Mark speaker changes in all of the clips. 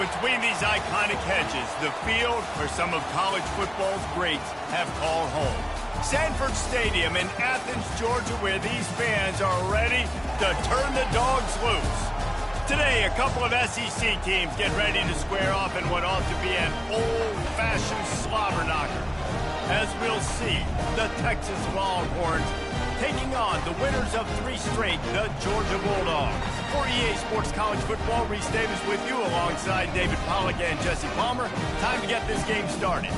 Speaker 1: Between these iconic hedges, the field where some of college football's greats have called home. Sanford Stadium in Athens, Georgia, where these fans are ready to turn the dogs loose. Today, a couple of SEC teams get ready to square off in what ought to be an old-fashioned slobber knocker. As we'll see, the Texas Longhorns taking on the winners of 3 straight, the Georgia Bulldogs. For EA Sports College Football, Reese Davis with you alongside David Pollack and Jesse Palmer. Time to get this game started.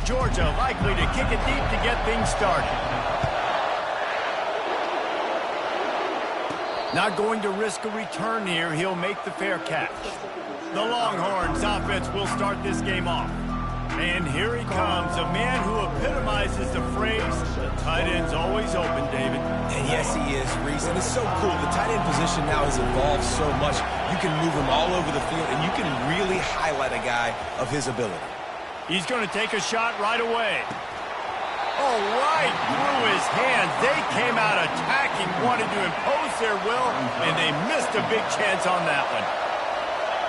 Speaker 1: Georgia likely to kick it deep to get things started. Not going to risk a return here. He'll make the fair catch. The Longhorns offense will start this game off. And here he comes, a man who epitomizes the phrase, the tight end's always open, David.
Speaker 2: And yes, he is, Reese. And it's so cool. The tight end position now has evolved so much. You can move him all over the field, and you can really highlight a guy of his ability.
Speaker 1: He's going to take a shot right away. Oh, right through his hands. They came out attacking, wanted to impose their will, and they missed a big chance on that one.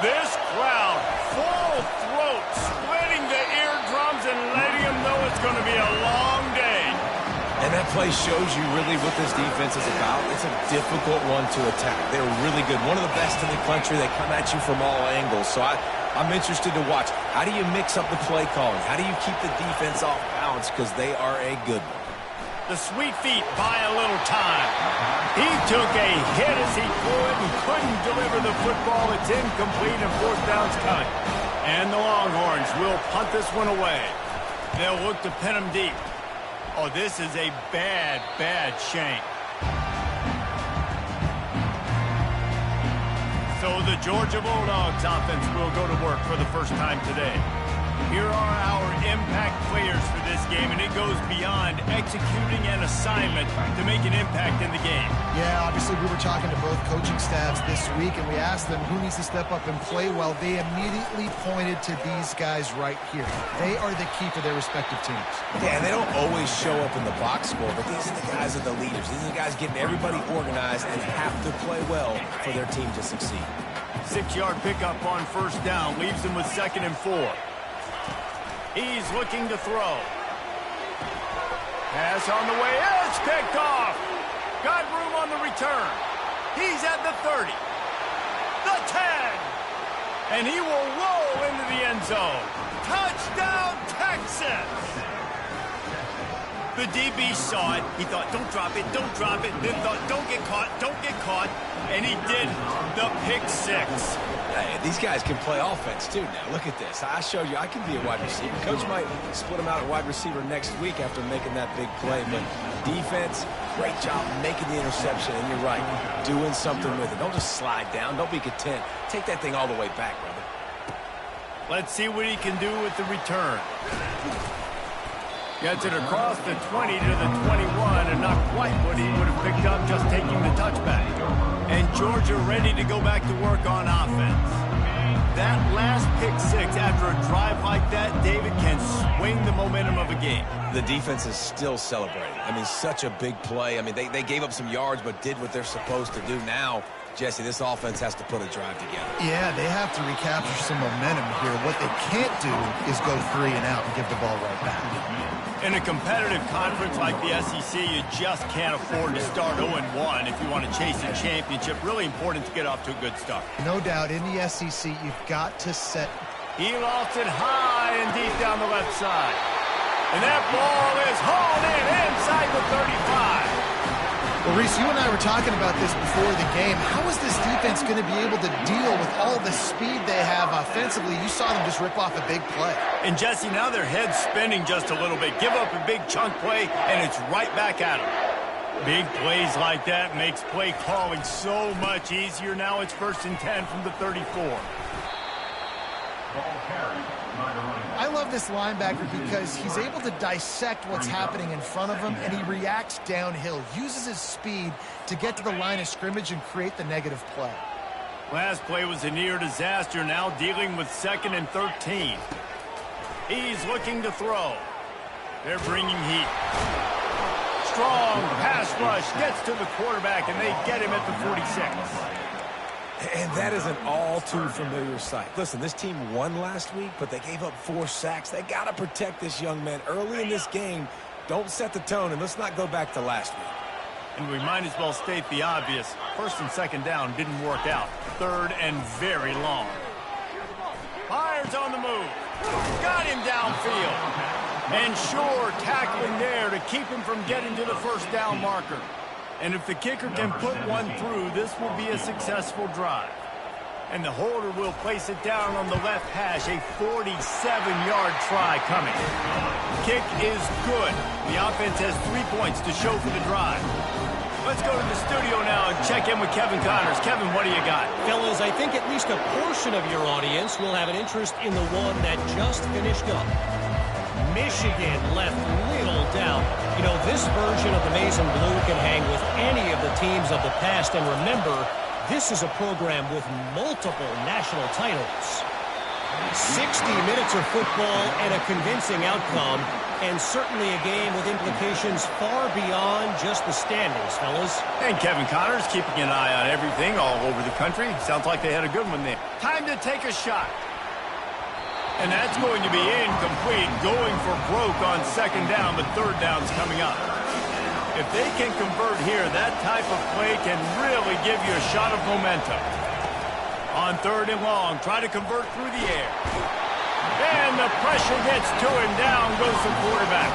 Speaker 1: This crowd, full throat, splitting the eardrums and letting them know it's going to be a long day.
Speaker 2: And that play shows you really what this defense is about. It's a difficult one to attack. They're really good. One of the best in the country. They come at you from all angles. So I'm interested to watch. How do you mix up the play calling? How do you keep the defense off balance? Because they are a good one.
Speaker 1: The sweet feet buy a little time. He took a hit as he threw it and couldn't deliver the football. It's incomplete and 4th down's coming. And the Longhorns will punt this one away. They'll look to pin him deep. Oh, this is a bad, bad shank. So the Georgia Bulldogs offense will go to work for the first time today. Here are our impact players for this game, and it goes beyond executing an assignment to make an impact in the game.
Speaker 3: Yeah, obviously we were talking to both coaching staffs this week, and we asked them who needs to step up and play well. They immediately pointed to these guys right here. They are the key for their respective teams.
Speaker 2: Yeah, and they don't always show up in the box score, but these are the guys that are the leaders. These are the guys getting everybody organized and have to play well for their team to succeed.
Speaker 1: 6-yard pickup on 1st down, leaves them with 2nd and 4. He's looking to throw. Pass on the way. It's picked off. Got room on the return. He's at the 30. The 10. And he will roll into the end zone. Touchdown, Texas. The DB saw it. He thought, don't drop it, don't drop it. Then thought, don't get caught, don't get caught. And he did the pick 6.
Speaker 2: Hey, these guys can play offense, too, now. Look at this. I showed you I can be a wide receiver. Coach might split him out at wide receiver next week after making that big play. But defense, great job making the interception. And you're right, doing something with it. Don't just slide down. Don't be content. Take that thing all the way back, brother.
Speaker 1: Let's see what he can do with the return. Gets it across the 20 to the 21, and not quite what he would have picked up just taking the touchback. And Georgia ready to go back to work on offense. That last pick 6 after a drive like that, David, can swing the momentum of a game.
Speaker 2: The defense is still celebrating. I mean, such a big play. I mean, they gave up some yards but did what they're supposed to do. Now, Jesse, this offense has to put a drive together.
Speaker 3: Yeah, they have to recapture some momentum here. What they can't do is go 3 and out and give the ball right back.
Speaker 1: In a competitive conference like the SEC, you just can't afford to start 0-1 if you want to chase a championship. Really important to get off to a good start.
Speaker 3: No doubt, in the SEC, you've got to set.
Speaker 1: He lost it high and deep down the left side. And that ball is hauled in inside the 35.
Speaker 3: Well, Reese, you and I were talking about this before the game. How is this defense going to be able to deal with all the speed they have offensively? You saw them just rip off a big play.
Speaker 1: And, Jesse, now their head's spinning just a little bit. Give up a big chunk play, and it's right back at them. Big plays like that makes play calling so much easier. Now it's 1st and 10 from the 34.
Speaker 3: I love this linebacker because he's able to dissect what's happening in front of him, and he reacts downhill, uses his speed to get to the line of scrimmage and create the negative play.
Speaker 1: Last play was a near disaster, now dealing with 2nd and 13. He's looking to throw. They're bringing heat. Strong pass rush gets to the quarterback, and they get him at the 46.
Speaker 2: And that is an all too familiar sight. Listen, this team won last week, but they gave up 4 sacks. They got to protect this young man early in this game. Don't set the tone, and let's not go back to last week.
Speaker 1: And we might as well state the obvious. First and second down didn't work out. Third and very long. Myers on the move. Got him downfield. And Shore tackling there to keep him from getting to the first down marker. And if the kicker can put one through, this will be a successful drive. And the holder will place it down on the left hash. A 47-yard try coming. Kick is good. The offense has 3 points to show for the drive. Let's go to the studio now and check in with Kevin Connors. Kevin, what do you got?
Speaker 4: Fellas, I think at least a portion of your audience will have an interest in the one that just finished up. Michigan left little doubt. You know, this version of the Maize and Blue can hang with any of the teams of the past. And remember, this is a program with multiple national titles. 60 minutes of football and a convincing outcome, and certainly a game with implications far beyond just the standings, fellas.
Speaker 1: And Kevin Connors keeping an eye on everything all over the country. Sounds like they had a good one there. Time to take a shot. And that's going to be incomplete, going for broke on second down, but third down's coming up. If they can convert here, that type of play can really give you a shot of momentum. On third and long, try to convert through the air. And the pressure gets to him. Down goes the quarterback.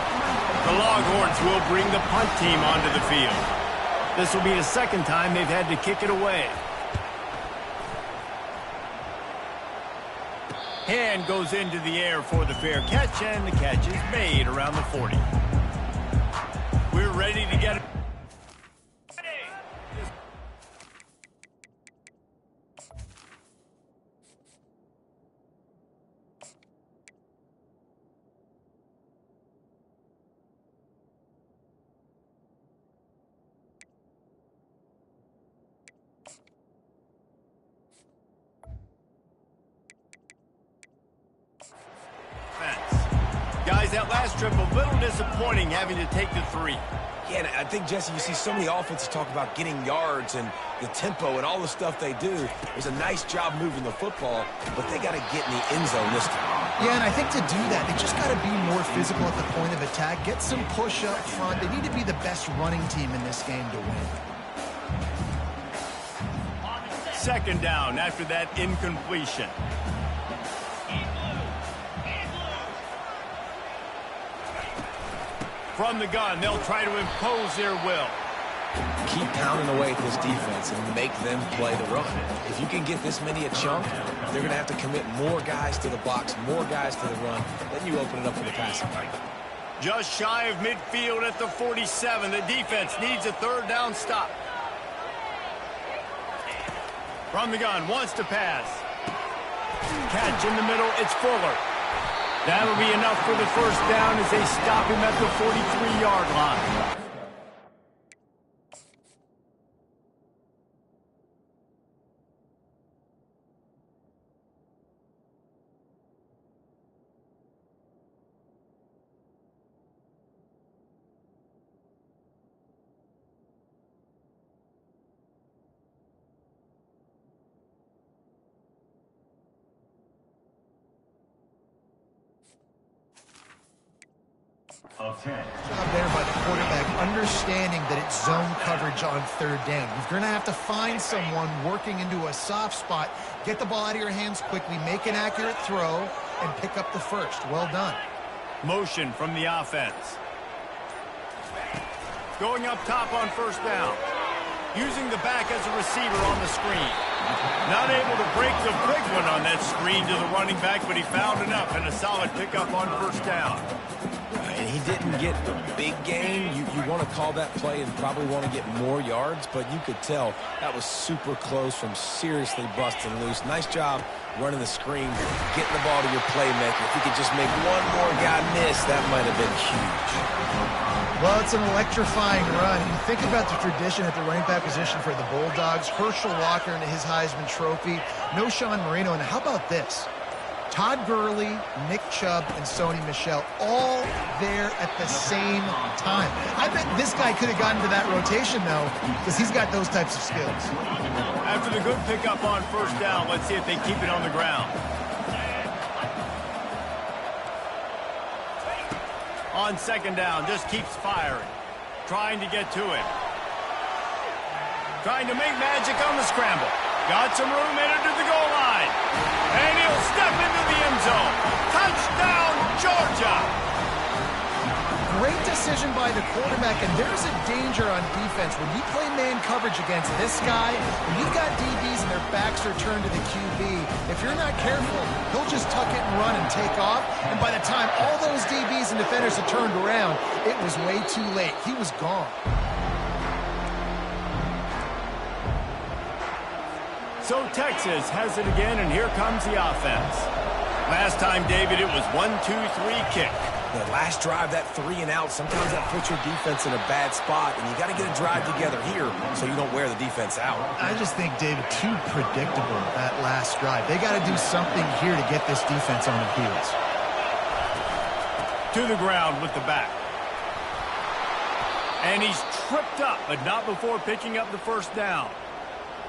Speaker 1: The Longhorns will bring the punt team onto the field. This will be the second time they've had to kick it away. Hand goes into the air for the fair catch, and the catch is made around the 40. We're ready to get it. Guys, that last trip a little disappointing having to take the 3.
Speaker 2: Yeah, and I think, Jesse, you see so many offenses talk about getting yards and the tempo and all the stuff they do. It was a nice job moving the football, but they got to get in the end zone this time.
Speaker 3: Yeah, and I think to do that, they just got to be more physical at the point of attack, get some push up front. They need to be the best running team in this game to win.
Speaker 1: Second down after that incompletion. From the gun, they'll try to impose their will.
Speaker 2: Keep pounding away at this defense and make them play the run. If you can get this many a chunk, they're going to have to commit more guys to the box, more guys to the run. Then you open it up for the passing game.
Speaker 1: Just shy of midfield at the 47. The defense needs a third down stop. From the gun, wants to pass. Catch in the middle, it's Fuller. That'll be enough for the first down as they stop him at the 43-yard line.
Speaker 3: Job there by the quarterback, understanding that it's zone coverage on third down. You're going to have to find someone working into a soft spot, get the ball out of your hands quickly, make an accurate throw, and pick up the first. Well done.
Speaker 1: Motion from the offense. Going up top on first down. Using the back as a receiver on the screen. Not able to break the big one on that screen to the running back, but he found enough and a solid pickup on first down.
Speaker 2: And he didn't get a big gain. You want to call that play and probably want to get more yards, but you could tell that was super close from seriously busting loose. Nice job running the screen, getting the ball to your playmaker. If you could just make one more guy miss, that might have been huge.
Speaker 3: Well, it's an electrifying run. You think about the tradition at the running back position for the Bulldogs. Herschel Walker into his Heisman Trophy. No Sean Marino. And how about this? Todd Gurley, Nick Chubb, and Sony Michel all there at the same time. I bet this guy could have gotten to that rotation, though, because he's got those types of skills.
Speaker 1: After the good pickup on first down, let's see if they keep it on the ground. On second down, just keeps firing. Trying to get to him. Trying to make magic on the scramble. Got some room, entered to the goal line. And he'll step into the end zone. Touchdown, Georgia!
Speaker 3: Great decision by the quarterback, and there's a danger on defense. When you play man coverage against this guy, when you've got DBs and their backs are turned to the QB, if you're not careful, he'll just tuck it and run and take off. And by the time all those DBs and defenders had turned around, it was way too late. He was gone.
Speaker 1: So Texas has it again, and here comes the offense. Last time, David, it was 1-2-3 kick.
Speaker 2: The last drive, that 3 and out, sometimes that puts your defense in a bad spot, and you got to get a drive together here so you don't wear the defense out.
Speaker 3: I just think, David, too predictable that last drive. They got to do something here to get this defense on their heels.
Speaker 1: To the ground with the back. And he's tripped up, but not before picking up the first down.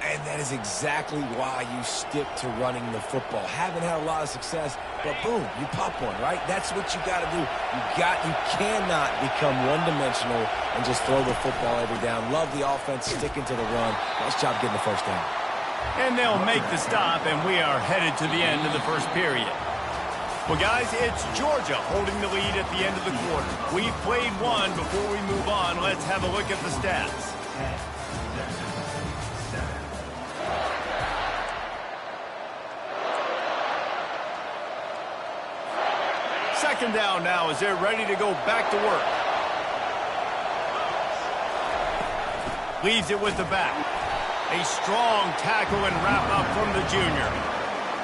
Speaker 2: And that is exactly why you stick to running the football. Haven't had a lot of success, but boom, you pop one, right? That's what you got to do. You cannot become one-dimensional and just throw the football every down. Love the offense, sticking to the run. Nice job getting the first down.
Speaker 1: And they'll make the stop, and we are headed to the end of the first period. Well, guys, it's Georgia holding the lead at the end of the quarter. We've played one. Before we move on, let's have a look at the stats. Second down now as they're ready to go back to work. Leaves it with the back. A strong tackle and wrap up from the junior.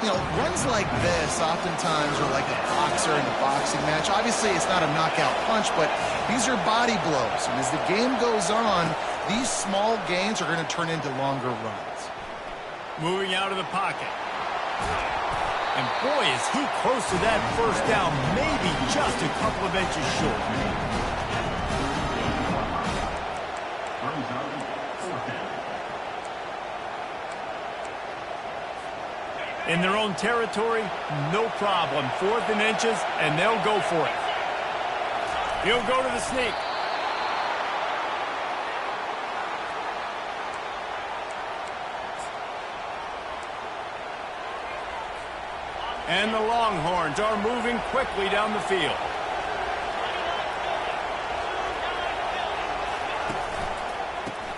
Speaker 3: You know, runs like this oftentimes are like a boxer in a boxing match. Obviously, it's not a knockout punch, but these are body blows. And as the game goes on, these small gains are going to turn into longer runs.
Speaker 1: Moving out of the pocket. And boy, is he close to that first down, maybe just a couple of inches short. In their own territory, no problem. 4th and inches, and they'll go for it. He'll go to the sneak. And the Longhorns are moving quickly down the field.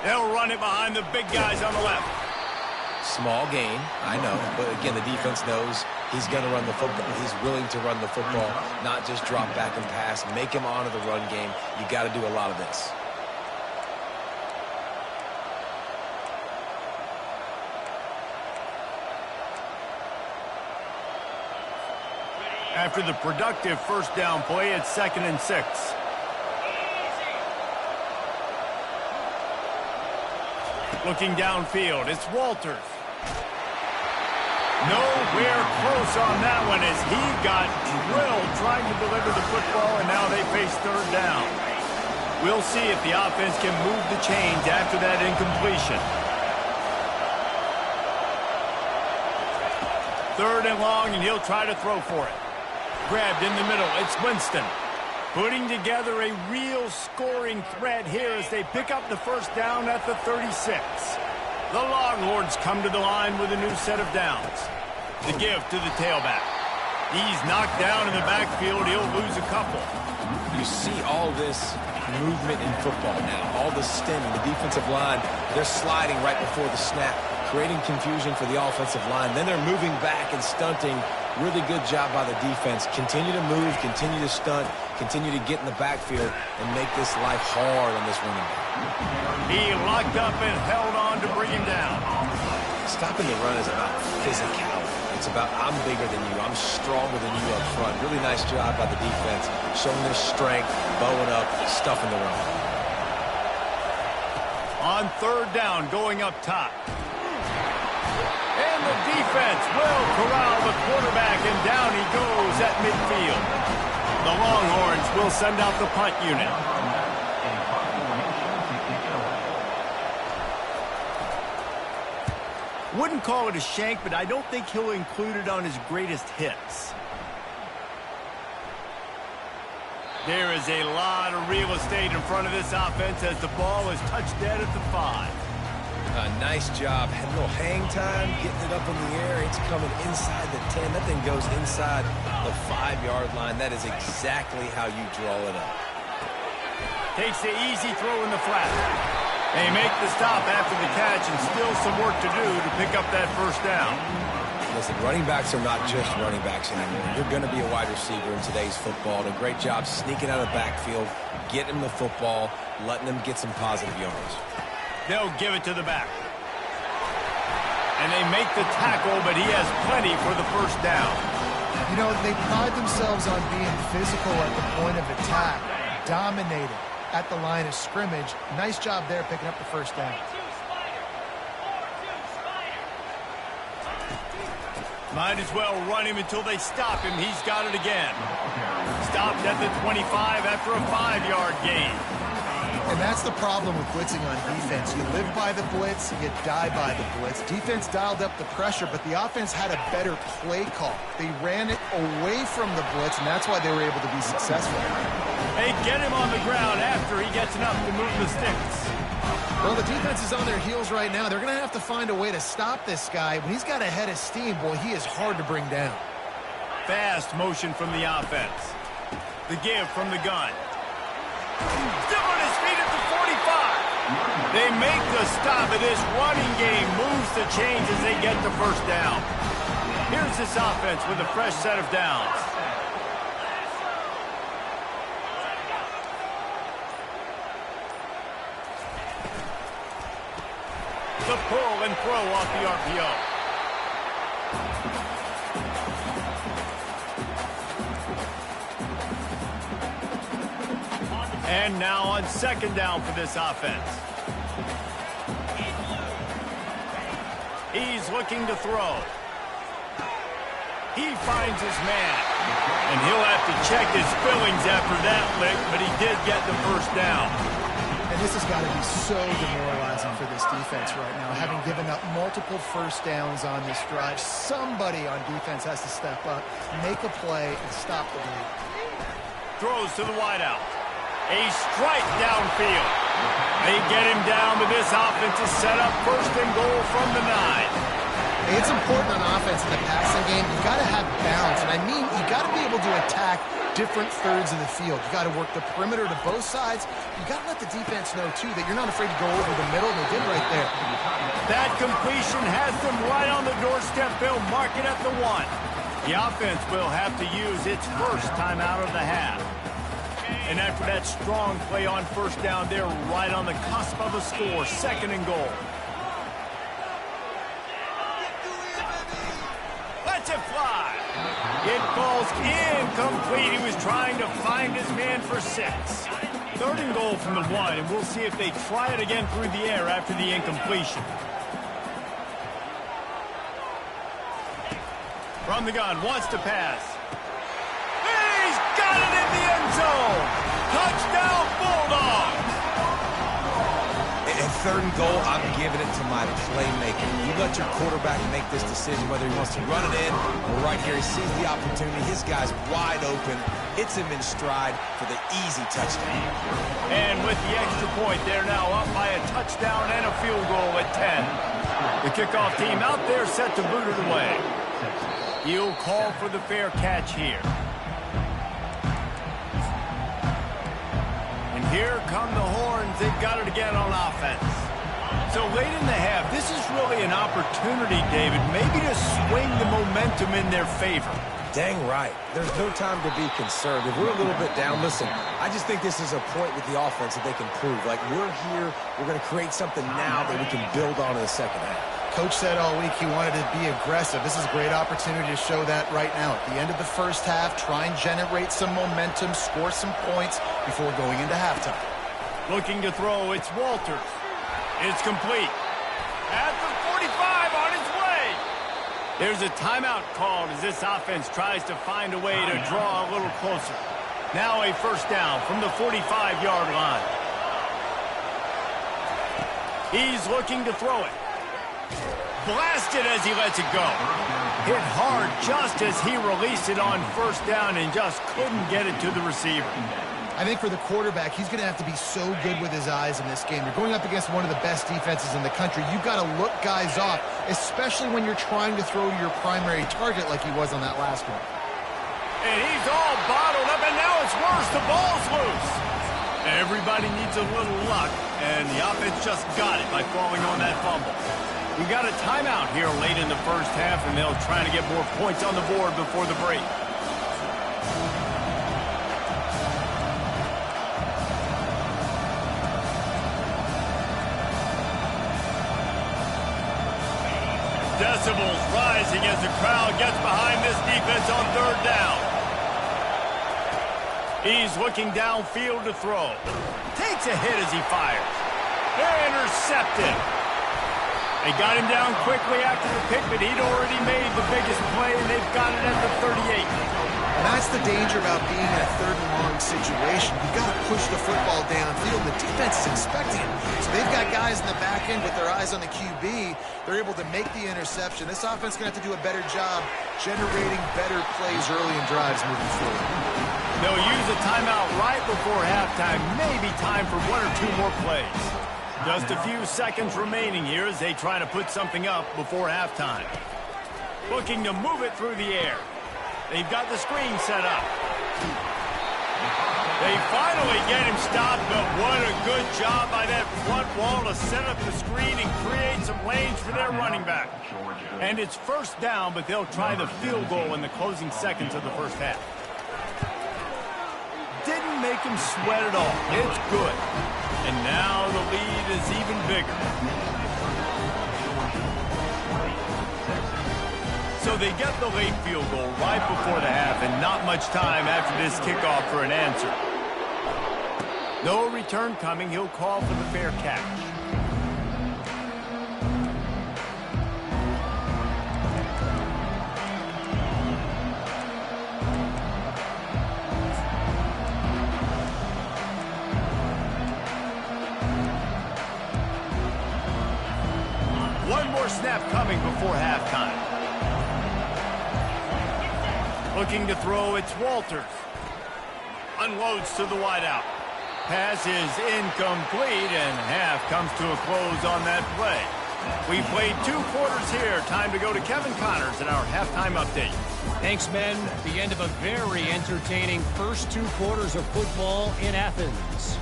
Speaker 1: They'll run it behind the big guys on the left.
Speaker 2: Small gain, I know, but again, the defense knows he's going to run the football. He's willing to run the football, not just drop back and pass, make him honor the run game. You got to do a lot of this.
Speaker 1: After the productive first down play, it's 2nd and 6. Looking downfield, it's Walters. Nowhere close on that one as he got drilled trying to deliver the football, and now they face 3rd down. We'll see if the offense can move the chains after that incompletion. 3rd and long, and he'll try to throw for it. Grabbed in the middle, it's Winston. Putting together a real scoring threat here as they pick up the first down at the 36. The Longhorns come to the line with a new set of downs. The give to the tailback. He's knocked down in the backfield. He'll lose a couple.
Speaker 2: You see all this movement in football now. All the stemming, the defensive line, they're sliding right before the snap, creating confusion for the offensive line. Then they're moving back and stunting. Really good job by the defense. Continue to move, continue to stunt, continue to get in the backfield and make this life hard on this running back.
Speaker 1: He locked up and held on to bring him down.
Speaker 2: Stopping the run is about physicality. It's about I'm bigger than you. I'm stronger than you up front. Really nice job by the defense, showing their strength, bowing up, stuffing the run.
Speaker 1: On 3rd down, going up top. And the defense will corral the quarterback, and down he goes at midfield. The Longhorns will send out the punt unit. Wouldn't call it a shank, but I don't think he'll include it on his greatest hits. There is a lot of real estate in front of this offense as the ball is touched dead at the 5.
Speaker 2: Nice job. Had a little hang time, getting it up in the air. It's coming inside the 10. That thing goes inside the 5-yard line. That is exactly how you draw it up.
Speaker 1: Takes the easy throw in the flat. They make the stop after the catch, and still some work to do to pick up that first down.
Speaker 2: Listen, running backs are not just running backs anymore. You're going to be a wide receiver in today's football. Did a great job sneaking out of the backfield, getting him the football, letting him get some positive yards.
Speaker 1: They'll give it to the back. And they make the tackle, but he has plenty for the first down.
Speaker 3: You know, they pride themselves on being physical at the point of attack, dominating at the line of scrimmage. Nice job there picking up the first down.
Speaker 1: Might as well run him until they stop him. He's got it again. Stopped at the 25 after a 5-yard gain.
Speaker 3: And that's the problem with blitzing on defense. You live by the blitz, you die by the blitz. Defense dialed up the pressure, but the offense had a better play call. They ran it away from the blitz, and that's why they were able to be successful.
Speaker 1: They get him on the ground after he gets enough to move the sticks.
Speaker 3: Well, the defense is on their heels right now. They're going to have to find a way to stop this guy. When he's got a head of steam, boy, he is hard to bring down.
Speaker 1: Fast motion from the offense. The give from the gun. Still on his feet at the 45. They make the stop, and this running game moves the chains as they get the first down. Here's this offense with a fresh set of downs. The pull and throw off the RPO. And now on second down for this offense. He's looking to throw. He finds his man. And he'll have to check his fillings after that lick, but he did get the first down.
Speaker 3: And this has got to be so demoralizing for this defense right now. Having given up multiple first downs on this drive, somebody on defense has to step up, make a play, and stop the bleed.
Speaker 1: Throws to the wideout. A strike downfield. They get him down, but this offense is set up first and goal from the 9.
Speaker 3: It's important on offense in the passing game. You got to have balance, and I mean you got to be able to attack different thirds of the field. You got to work the perimeter to both sides. You got to let the defense know too that you're not afraid to go over the middle, and they did right there.
Speaker 1: That completion has them right on the doorstep. They'll mark it at the 1. The offense will have to use its first timeout of the half. And after that strong play on first down, they're right on the cusp of a score, second and goal. Let's it fly. It falls incomplete. He was trying to find his man for 6. Third and goal from the 1, and we'll see if they try it again through the air after the incompletion. From the gun, wants to pass. He's got it in the end zone. Touchdown, Bulldogs.
Speaker 2: At third and goal, I'm giving it to my playmaker. You let your quarterback make this decision whether he wants to run it in or right here. He sees the opportunity. His guy's wide open. Hits him in stride for the easy touchdown.
Speaker 1: And with the extra point, they're now up by a touchdown and a field goal at 10. The kickoff team out there set to boot it away. He'll call for the fair catch here. And here come the Horns. They've got it again on offense. So late in the half, this is really an opportunity, David, maybe to swing the momentum in their favor.
Speaker 2: Dang right. There's no time to be conservative. We're a little bit down. Listen, I just think this is a point with the offense that they can prove. Like, we're here. We're going to create something now that we can build on in the second half.
Speaker 3: Coach said all week he wanted to be aggressive. This is a great opportunity to show that right now. At the end of the first half, try and generate some momentum, score some points before going into halftime.
Speaker 1: Looking to throw, it's Walters. It's complete. At the 45, on his way. There's a timeout called as this offense tries to find a way to draw a little closer. Now a first down from the 45-yard line. He's looking to throw it. Blasted as he lets it go. Hit hard just as he released it on first down and just couldn't get it to the receiver.
Speaker 3: I think for the quarterback, he's going to have to be so good with his eyes in this game. You're going up against one of the best defenses in the country. You've got to look guys off, especially when you're trying to throw to your primary target like he was on that last one.
Speaker 1: And he's all bottled up, and now it's worse. The ball's loose. Everybody needs a little luck, and the offense just got it by falling on that fumble. We got a timeout here late in the first half, and they'll try to get more points on the board before the break. Decibels rising as the crowd gets behind this defense on third down. He's looking downfield to throw. Takes a hit as he fires. They're intercepted. They got him down quickly after the pick, but he'd already made the biggest play, and they've got it at the 38.
Speaker 3: And that's the danger about being in a third and long situation. You've got to push the football downfield. The defense is expecting it. So they've got guys in the back end with their eyes on the QB. They're able to make the interception. This offense is going to have to do a better job generating better plays early in drives moving forward.
Speaker 1: They'll use a timeout right before halftime. Maybe time for one or two more plays. Just a few seconds remaining here as they try to put something up before halftime. Looking to move it through the air. They've got the screen set up. They finally get him stopped, but what a good job by that front wall to set up the screen and create some lanes for their running back. And it's first down, but they'll try the field goal in the closing seconds of the first half. Didn't make him sweat at all. It's good. And now the lead is even bigger. So they get the late field goal right before the half and not much time after this kickoff for an answer. No return coming. He'll call for the fair catch. One more snap coming before halftime. Looking to throw, it's Walters. Unloads to the wideout. Pass is incomplete, and half comes to a close on that play. We played 2 quarters here. Time to go to Kevin Connors in our halftime update.
Speaker 4: Thanks, men. The end of a very entertaining first 2 quarters of football in Athens.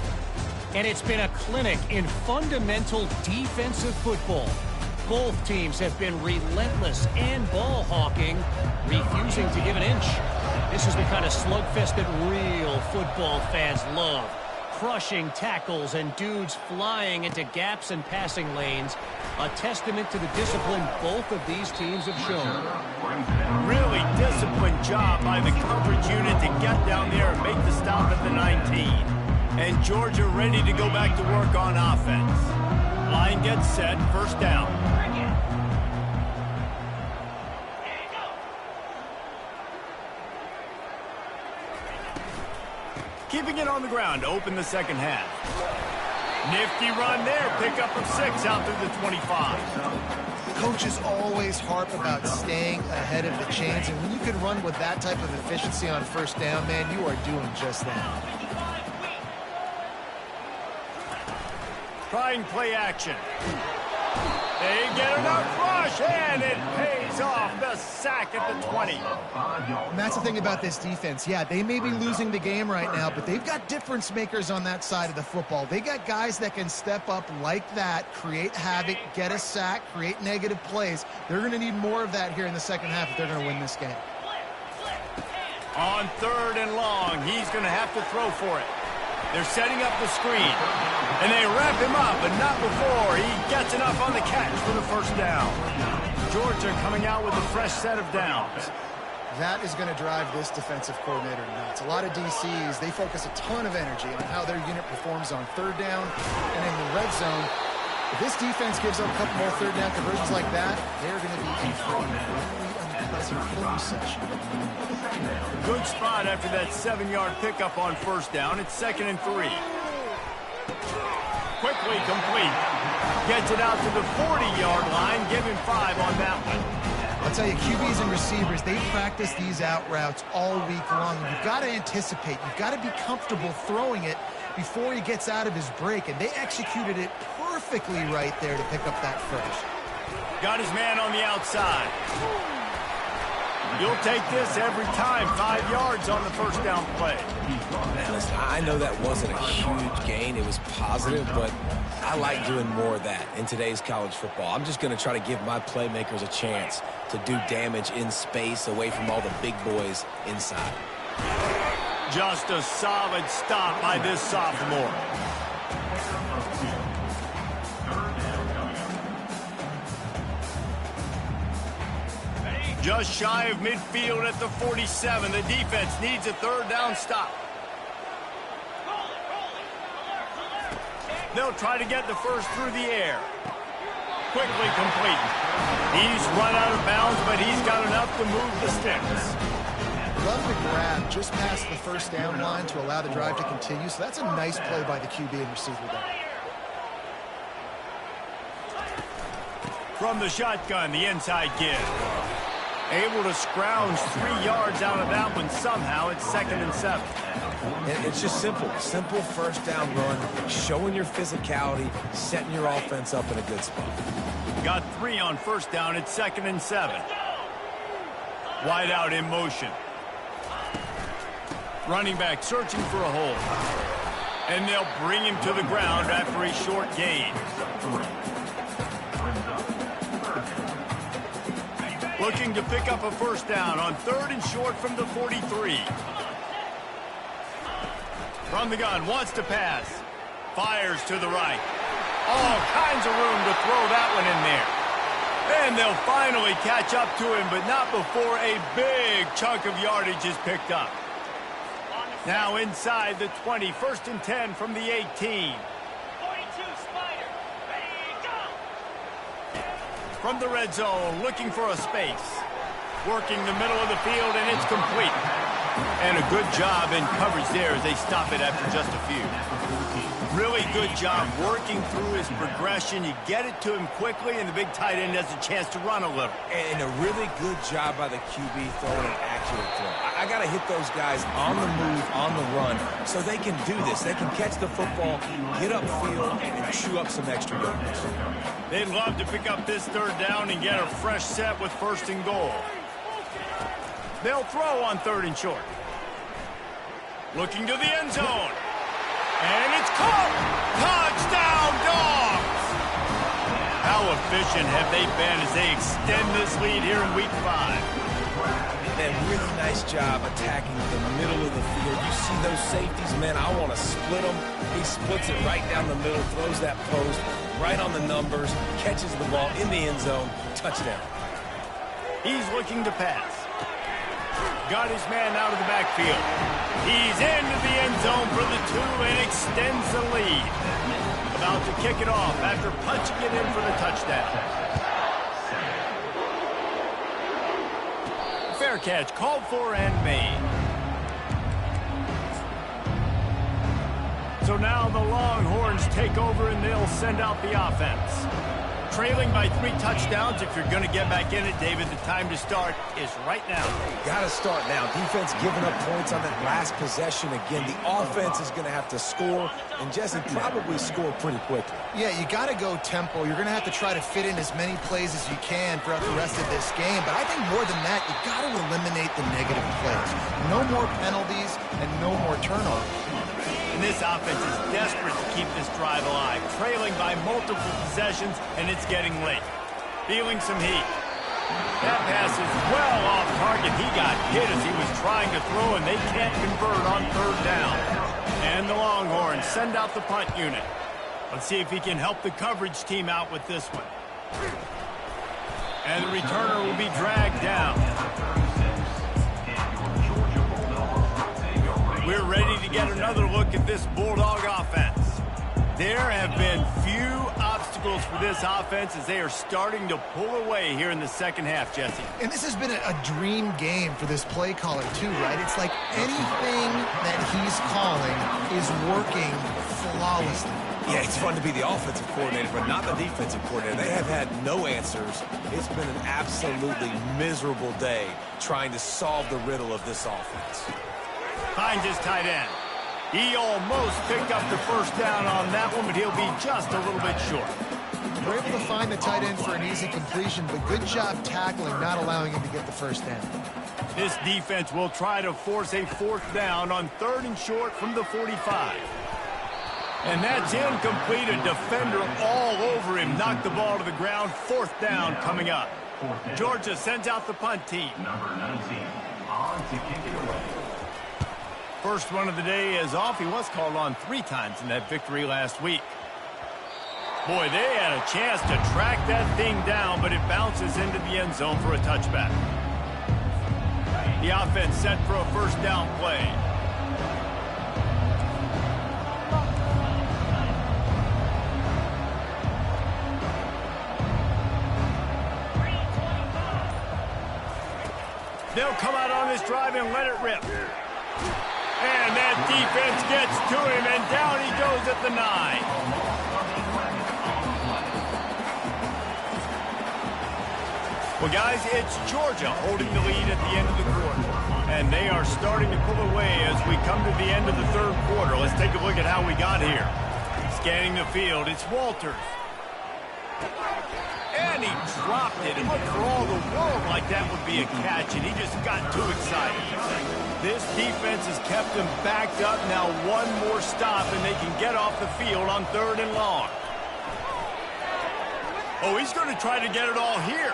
Speaker 4: And it's been a clinic in fundamental defensive football. Both teams have been relentless and ball hawking, refusing to give an inch. This is the kind of slugfest that real football fans love. Crushing tackles and dudes flying into gaps and passing lanes. A testament to the discipline both of these teams have shown.
Speaker 1: Really disciplined job by the coverage unit to get down there and make the stop at the 19. And Georgia ready to go back to work on offense. Line gets set, first down. Keeping it on the ground to open the second half. Nifty run there, pickup of 6 out through the 25.
Speaker 3: Coaches always harp about staying ahead of the chains, and when you can run with that type of efficiency on first down, man, you are doing just that.
Speaker 1: Trying play action. They get enough rush, and it pays off. The sack at the 20.
Speaker 3: And that's the thing about this defense. Yeah, they may be losing the game right now, but they've got difference makers on that side of the football. They got guys that can step up like that, create havoc, get a sack, create negative plays. They're going to need more of that here in the second half if they're going to win this game.
Speaker 1: On third and long, he's going to have to throw for it. They're setting up the screen, and they wrap him up, but not before he gets enough on the catch for the first down. Georgia coming out with a fresh set of downs.
Speaker 3: That is going to drive this defensive coordinator nuts. A lot of DCs, they focus a ton of energy on how their unit performs on third down and in the red zone. If this defense gives up a couple more third down conversions like that, they're going to be in for a really unpleasant film session.
Speaker 1: Good spot after that 7-yard pickup on first down. It's 2nd and 3. Quickly complete. Gets it out to the 40-yard line. Give him 5 on that one.
Speaker 3: I'll tell you, QBs and receivers, they practice these out routes all week long. You've got to anticipate. You've got to be comfortable throwing it before he gets out of his break, and they executed it perfectly right there to pick up that first.
Speaker 1: Got his man on the outside. You'll take this every time. 5 yards on the first down play.
Speaker 2: Listen, I know that wasn't a huge gain. It was positive, but I like doing more of that in today's college football. I'm just going to try to give my playmakers a chance to do damage in space away from all the big boys inside.
Speaker 1: Just a solid stop by this sophomore. Just shy of midfield at the 47. The defense needs a third down stop. They'll try to get the first through the air. Quickly complete. He's run out of bounds, but he's got enough to move the sticks.
Speaker 3: Love the grab just past the first down line to allow the drive to continue. So that's a nice play by the QB and receiver there.
Speaker 1: From the shotgun, the inside give. Able to scrounge 3 yards out of that one somehow. It's 2nd and 7.
Speaker 2: It's just simple. Simple first down run, showing your physicality, setting your offense up in a good spot.
Speaker 1: Got 3 on first down. It's 2nd and 7. Wide out in motion. Running back searching for a hole. And they'll bring him to the ground after a short gain. Looking to pick up a first down on 3rd and short from the 43. From the gun, wants to pass. Fires to the right. All kinds of room to throw that one in there. And they'll finally catch up to him, but not before a big chunk of yardage is picked up. Now inside the 20, 1st and 10 from the 18.
Speaker 5: 42 Spider, ready, go!
Speaker 1: From the red zone, looking for a space. Working the middle of the field, and it's complete. And a good job in coverage there as they stop it after just a few. Really good job working through his progression. You get it to him quickly, and the big tight end has a chance to run a little.
Speaker 2: And a really good job by the QB throwing an accurate throw. I got to hit those guys on the move, on the run, so they can do this. They can catch the football, get upfield, and chew up some extra yards.
Speaker 1: They'd love to pick up this 3rd down and get a fresh set with 1st and goal. They'll throw on 3rd and short. Looking to the end zone. And it's caught! Touchdown, Dogs! How efficient have they been as they extend this lead here in Week 5?
Speaker 2: Man, really nice job attacking the middle of the field. You see those safeties, man, I want to split them. He splits it right down the middle, throws that post, right on the numbers, catches the ball in the end zone, touchdown.
Speaker 1: He's looking to pass. Got his man out of the backfield. He's into the end zone for the 2 and extends the lead. About to kick it off after punching it in for the touchdown. Fair catch called for and made. So now the Longhorns take over and they'll send out the offense. Trailing by 3 touchdowns. If you're going to get back in it, David, the time to start is right now.
Speaker 2: Got to start now. Defense giving up points on that last possession again. The offense is going to have to score, and Jesse probably score pretty quickly.
Speaker 3: Yeah, you got to go tempo. You're going to have to try to fit in as many plays as you can throughout the rest of this game. But I think more than that, you got to eliminate the negative plays. No more penalties and no more turnovers.
Speaker 1: And this offense is desperate to keep this drive alive, trailing by multiple possessions, and it's getting late. Feeling some heat. That pass is well off target. He got hit as he was trying to throw, and they can't convert on 3rd down. And the Longhorns send out the punt unit. Let's see if he can help the coverage team out with this one. And the returner will be dragged down. We're ready to get another look at this Bulldog offense. There have been few obstacles obstacles for this offense as they are starting to pull away here in the second half, Jesse.
Speaker 3: And this has been a dream game for this play caller too, right? It's like anything that he's calling is working flawlessly.
Speaker 2: Yeah, it's fun to be the offensive coordinator, but not the defensive coordinator. They have had no answers. It's been an absolutely miserable day trying to solve the riddle of this offense.
Speaker 1: Finds his tight end. He almost picked up the first down on that one, but he'll be just a little bit short.
Speaker 3: We're able to find the tight end for an easy completion, but good job tackling, not allowing him to get the first down.
Speaker 1: This defense will try to force a fourth down on 3rd and short from the 45. And that's incomplete. A defender all over him. Knocked the ball to the ground. 4th down coming up. Georgia sends out the punt team.
Speaker 6: Number 19, on to kick it away.
Speaker 1: First one of the day is off. He was called on 3 times in that victory last week. Boy, they had a chance to track that thing down, but it bounces into the end zone for a touchback. The offense set for a first down play. They'll come out on this drive and let it rip. And that defense gets to him, and down he goes at the 9. Well, guys, it's Georgia holding the lead at the end of the quarter. And they are starting to pull away as we come to the end of the 3rd quarter. Let's take a look at how we got here. Scanning the field, it's Walters. And he dropped it. It looked for all the world like that would be a catch, and he just got too excited. This defense has kept him backed up. Now one more stop, and they can get off the field on 3rd and long. Oh, he's going to try to get it all here.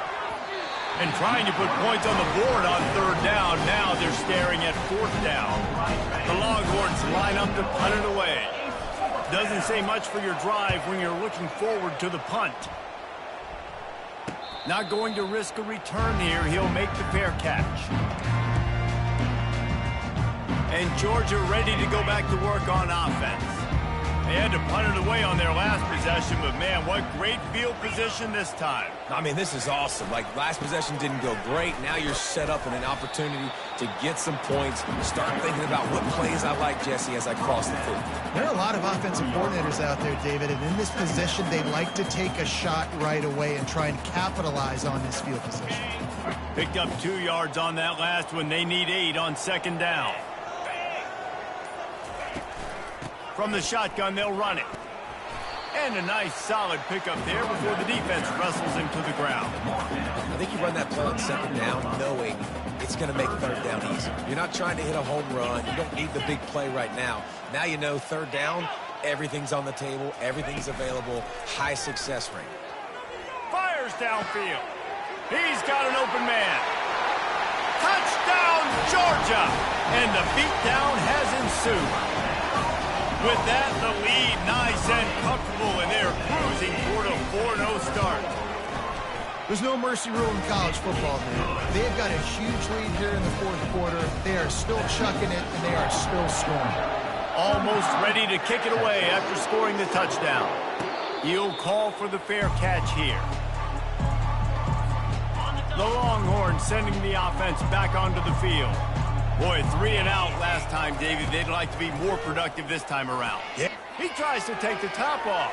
Speaker 1: And trying to put points on the board on 3rd down. Now they're staring at 4th down. The Longhorns line up to punt it away. Doesn't say much for your drive when you're looking forward to the punt. Not going to risk a return here. He'll make the fair catch. And Georgia ready to go back to work on offense. They had to punt it away on their last possession, but man, what great field position this time.
Speaker 2: I mean, this is awesome. Like, last possession didn't go great. Now you're set up in an opportunity to get some points. Start thinking about what plays I like, Jesse, as I cross the field.
Speaker 3: There are a lot of offensive coordinators out there, David, and in this position, they like to take a shot right away and try and capitalize on this field position.
Speaker 1: Picked up 2 yards on that last one. They need 8 on 2nd down. From the shotgun, they'll run it. And a nice, solid pickup there before the defense wrestles him to the ground.
Speaker 2: I think you run that play on 2nd down knowing it's going to make 3rd down easy. You're not trying to hit a home run. You don't need the big play right now. Now you know 3rd down, everything's on the table, everything's available, high success rate.
Speaker 1: Fires downfield. He's got an open man. Touchdown, Georgia! And the beatdown has ensued. With that, the lead nice and comfortable, and they're cruising toward a 4-0 start.
Speaker 3: There's no mercy rule in college football, man. They've got a huge lead here in the 4th quarter. They are still chucking it, and they are still scoring.
Speaker 1: Almost ready to kick it away after scoring the touchdown. He'll call for the fair catch here. The Longhorns sending the offense back onto the field. Boy, 3 and out last time, David. They'd like to be more productive this time around.
Speaker 2: Yeah.
Speaker 1: He tries to take the top off.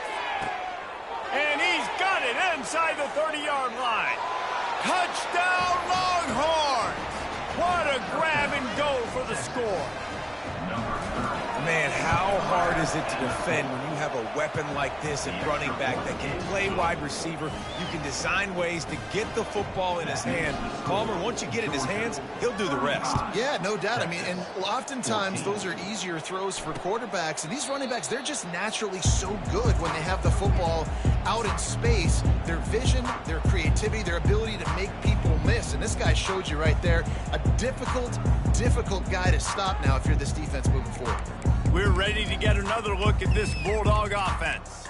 Speaker 1: And he's got it inside the 30-yard line. Touchdown, Longhorns! What a grab and go for the score.
Speaker 2: Man, how hard is it to defend when you have a weapon like this at running back that can play wide receiver? You can design ways to get the football in his hand. Palmer, once you get it in his hands, he'll do the rest.
Speaker 3: Yeah, no doubt. I mean, and oftentimes those are easier throws for quarterbacks. And these running backs, they're just naturally so good when they have the football out in space. Their vision, their creativity, their ability to make people miss. And this guy showed you right there, a difficult guy to stop now if you're this defense moving forward.
Speaker 1: We're ready to get another look at this Bulldog offense.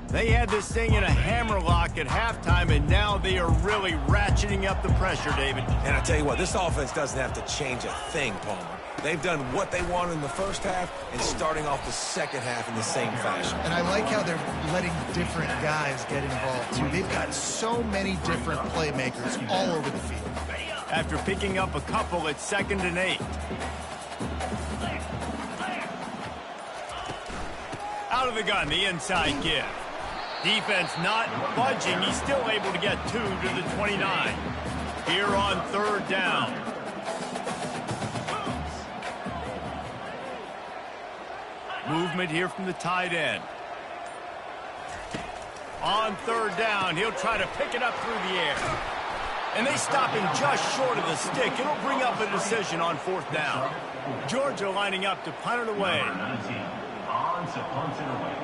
Speaker 1: They had this thing in a hammerlock at halftime, and now they are really ratcheting up the pressure, David.
Speaker 2: And I tell you what, this offense doesn't have to change a thing, Palmer. They've done what they wanted in the first half and starting off the second half in the same fashion.
Speaker 3: And I like how they're letting different guys get involved, too. They've got so many different playmakers all over the field.
Speaker 1: After picking up a couple, it's 2nd and 8. Out of the gun, the inside give. Defense not budging. He's still able to get 2 to the 29. Here on 3rd down. Movement here from the tight end. On 3rd down, he'll try to pick it up through the air. And they stop him just short of the stick. It'll bring up a decision on 4th down. Georgia lining up to punt it away.
Speaker 6: On to punt it away.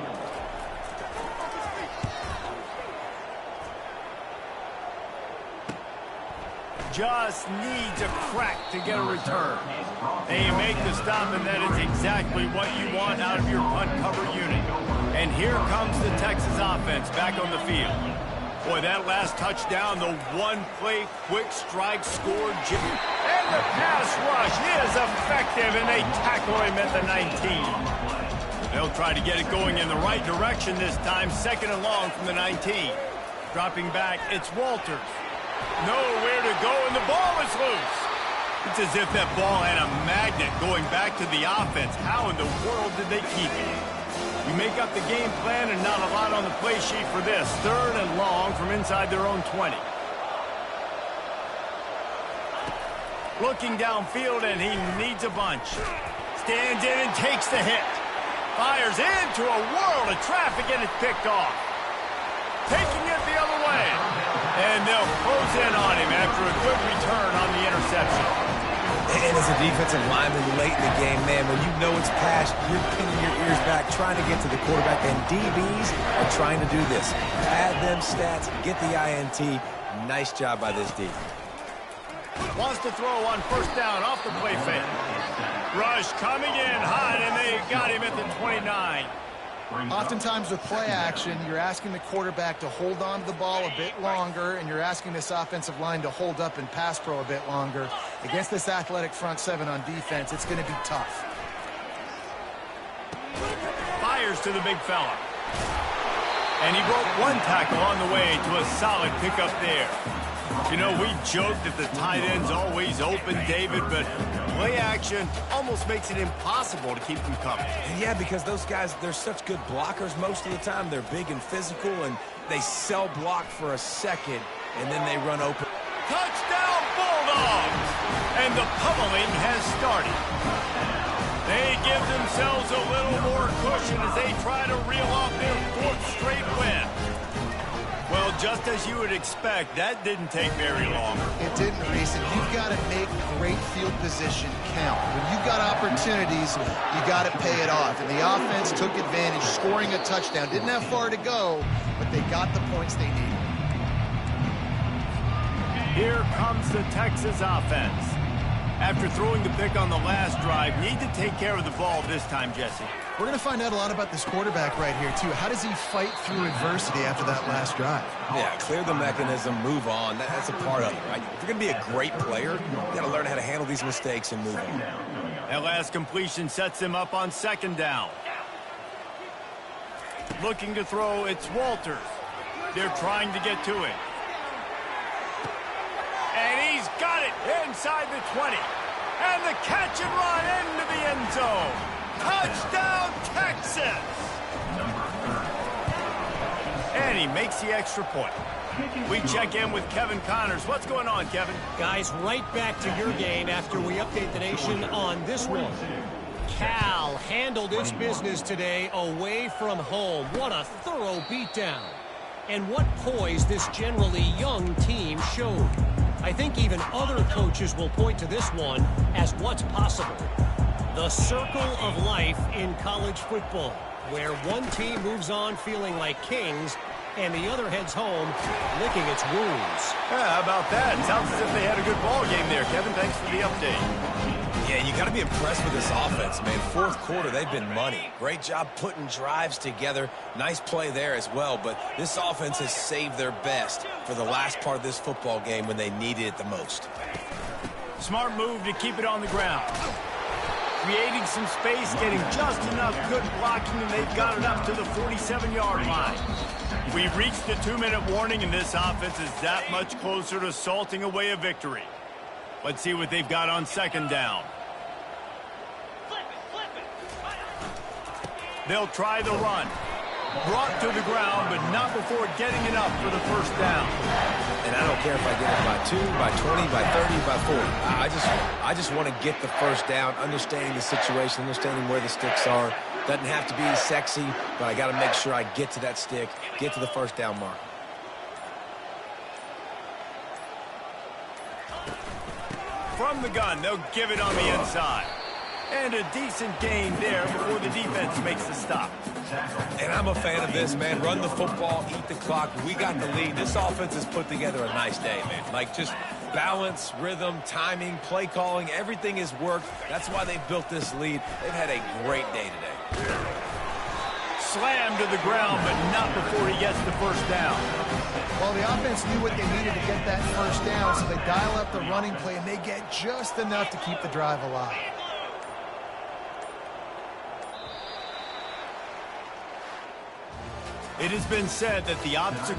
Speaker 1: Just needs a crack to get a return. They make the stop, and that is exactly what you want out of your punt cover unit. And here comes the Texas offense back on the field. Boy, that last touchdown, the one-play quick strike scored. And the pass rush is effective, and they tackle him at the 19. They'll try to get it going in the right direction this time, 2nd and long from the 19. Dropping back, it's Walters. Nowhere to go, and the ball is loose. It's as if that ball had a magnet going back to the offense. How in the world did they keep it? You make up the game plan and not a lot on the play sheet for this. 3rd and long from inside their own 20. Looking downfield, and he needs a bunch. Stands in and takes the hit. Fires into a world of traffic, and it's picked off. Taking it the other way. And they'll close in on him after a good return on the interception.
Speaker 2: And as a defensive lineman late in the game, man, when you know it's past, you're pinning your ears back, trying to get to the quarterback, and DBs are trying to do this. Add them stats, get the INT. Nice job by this D.
Speaker 1: Wants to throw on 1st down off the play fake. Rush coming in hot, and they got him at the 29.
Speaker 3: Oftentimes with play action, you're asking the quarterback to hold on to the ball a bit longer, and you're asking this offensive line to hold up and pass pro a bit longer. Against this athletic front 7 on defense, it's going to be tough.
Speaker 1: Fires to the big fella. And he broke one tackle on the way to a solid pickup there. You know, we joked that the tight end's always open, David, but play action almost makes it impossible to keep them coming.
Speaker 2: And yeah, because those guys, they're such good blockers most of the time. They're big and physical, and they sell block for a second, and then they run open.
Speaker 1: Touchdown, Bulldogs! And the pummeling has started. They give themselves a little more cushion as they try to reel off their 4th straight win. Well, just as you would expect, that didn't take very long.
Speaker 3: It didn't, Reese, and you've got to make great field position count. When you've got opportunities, you got to pay it off. And the offense took advantage, scoring a touchdown. Didn't have far to go, but they got the points they needed.
Speaker 1: Here comes the Texas offense. After throwing the pick on the last drive, need to take care of the ball this time, Jesse.
Speaker 3: We're going to find out a lot about this quarterback right here, too. How does he fight through adversity after that last drive?
Speaker 2: Yeah, clear the mechanism, move on. That's a part of it, right? If you're going to be a great player, you got to learn how to handle these mistakes and move on.
Speaker 1: That last completion sets him up on 2nd down. Looking to throw, it's Walters. They're trying to get to it. And he's got it inside the 20. And the catch and run into the end zone. Touchdown, Texas! And he makes the extra point. We check in with Kevin Connors. What's going on, Kevin?
Speaker 4: Guys, right back to your game after we update the nation on this one. Cal handled its business today away from home. What a thorough beatdown. And what poise this generally young team showed. I think even other coaches will point to this one as what's possible. The circle of life in college football, where one team moves on feeling like kings and the other heads home licking its wounds.
Speaker 1: Yeah, how about that? Sounds as if they had a good ball game there, Kevin. Thanks for the update.
Speaker 2: Yeah, you got to be impressed with this offense, man. 4th quarter, they've been money. Great job putting drives together. Nice play there as well, but this offense has saved their best for the last part of this football game when they needed it the most.
Speaker 1: Smart move to keep it on the ground. creating some space, getting just enough good blocking, and they've got it up to the 47-yard line. We've reached the 2-minute warning, and this offense is that much closer to salting away a victory. Let's see what they've got on second down. They'll try the run. Brought to the ground, but not before getting enough for the first down.
Speaker 2: And I don't care if I get it by 2, by 20, by 30, by 40. I just want to get the first down, understanding the situation, understanding where the sticks are. Doesn't have to be sexy, but I got to make sure I get to that stick, get to the first down mark.
Speaker 1: From the gun, they'll give it on the inside. And a decent gain there before the defense makes the stop.
Speaker 2: And I'm a fan of this, man. Run the football, eat the clock. We got the lead. This offense has put together a nice day, man. Like, just balance, rhythm, timing, play calling, everything has worked. That's why they built this lead. They've had a great day today.
Speaker 1: Slammed to the ground, but not before he gets the first down.
Speaker 3: Well, the offense knew what they needed to get that first down, so they dial up the running play, and they get just enough to keep the drive alive.
Speaker 1: It has been said that the obstacle